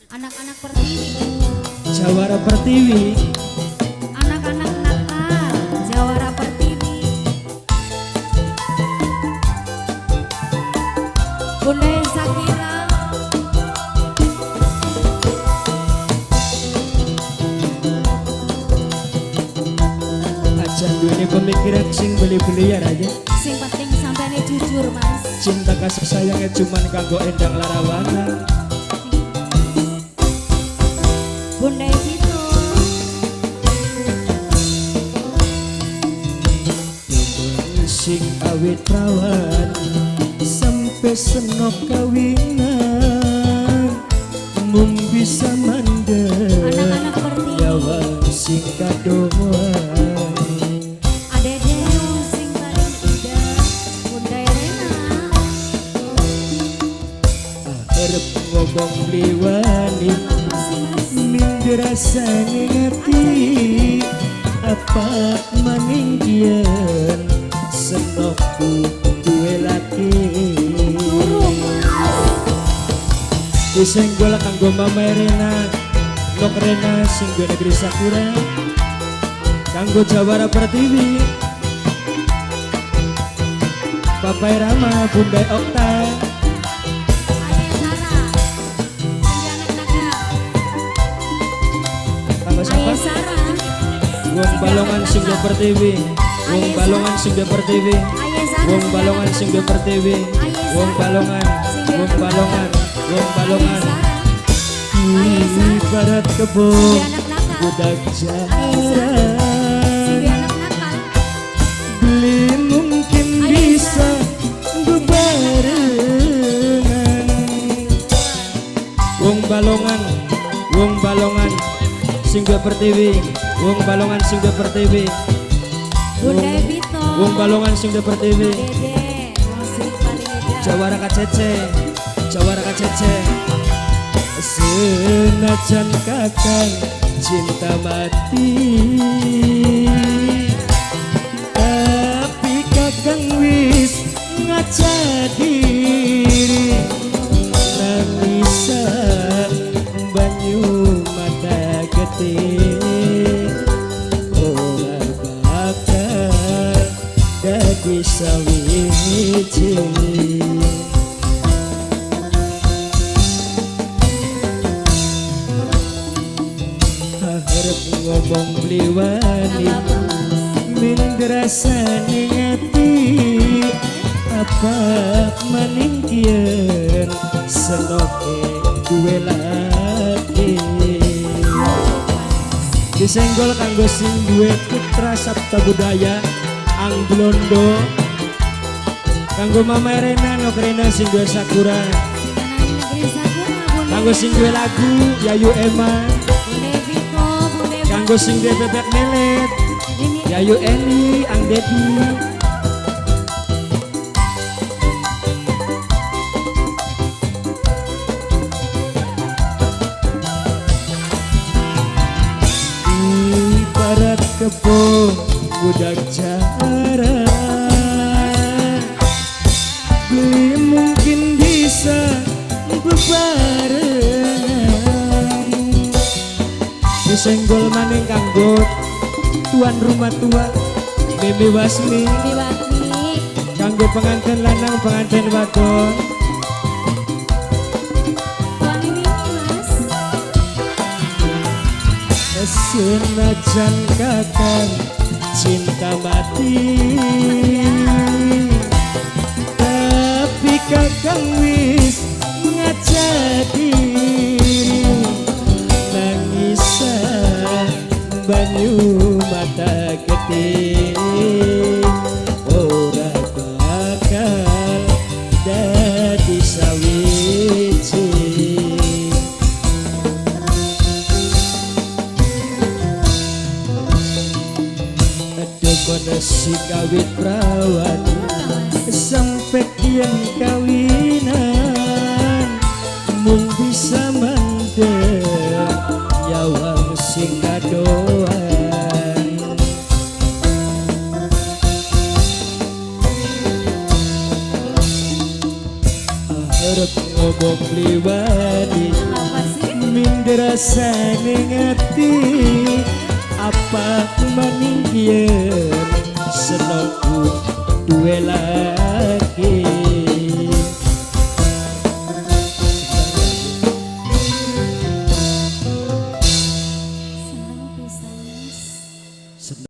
Anak-anak Pertiwi, Jawara Pertiwi, anak-anak nakal Jawara Pertiwi. Bunda Sakira, aja duweni pemikiran sing beli-beli ya aja. sing penting sampeane jujur mas. Cinta kasih sayangnya cuman kanggo endang larawana. Bunda Vito, Sing awit perawan sampai senok kawinan mung bisa mandek anak-anak Pertiwi, yawa sing kadoan adede sing paling indah. Bunda Elena, arep ngomong liwani apa sih mas? minder rasane ngati apa maninggian senokku duwe laki Turu mas, disenggol kanggo Mama Rena Nok Rena sing duwe negeri Sakura kanggo Jawara Pertiwi Papai Rama Bunda Okta Ayah Sarah, sing anak nakal. kanggo siapa? Ayah Sarah, Wong Balongan sing duwe Pertiwi Wong Balongan sing duwe Pertiwi Ayah Sarah, Wong Balongan sing duwe Pertiwi Wong Balongan Wong Balongan Wong Balongan ibarat kebun anak nakal. budak Sing jaran anak nakal. beli mungkin bisa bebarengan Wong Balongan Wong Balongan sing duwe Pertiwi Wong Balongan sing duwe Pertiwi Bunda Vito, Wong Balongan sing duwe Pertiwi Dede, musik paling indah. Jawara kacece Jawara kacece senajan kakang cinta mati tapi kakang wis ngaca diri nangisan banyu mata getih ora bakal dadi sawiji harap ngomong liwani Apa mas? minder rasane ngati apa maningkian senoke duwe laki disenggol kanggo sing duwe putra sabta budaya ang blondo kanggo Mama Rena Nok Rena sing duwe Sakura Sing anak negeri Sakura, Bunda. kanggo sing duwe lagu Yayu Emma Bunda Vito, Bunda kanggo sing duwe bebek melet ini Yayu Eni ang Dedi ibarat kebun budak jaran beli mungkin bisa bebarengan disenggol maning kanggo tuan rumah tua Mimi Wasmi Diwati, kanggo pengantin lanang pengantin wadon Tuan ini mas. senajan kakang cinta mati tapi kakang wis ngaca diri nangisan banyu mata getih ora bakal dadi sawiji kono si kawit perawan sampai kian kawinan mung bisa mandek yawang sing kadoan arep ngomong liwani Apa sih? minder rasane ngati apa maninggian senengku duwe lagi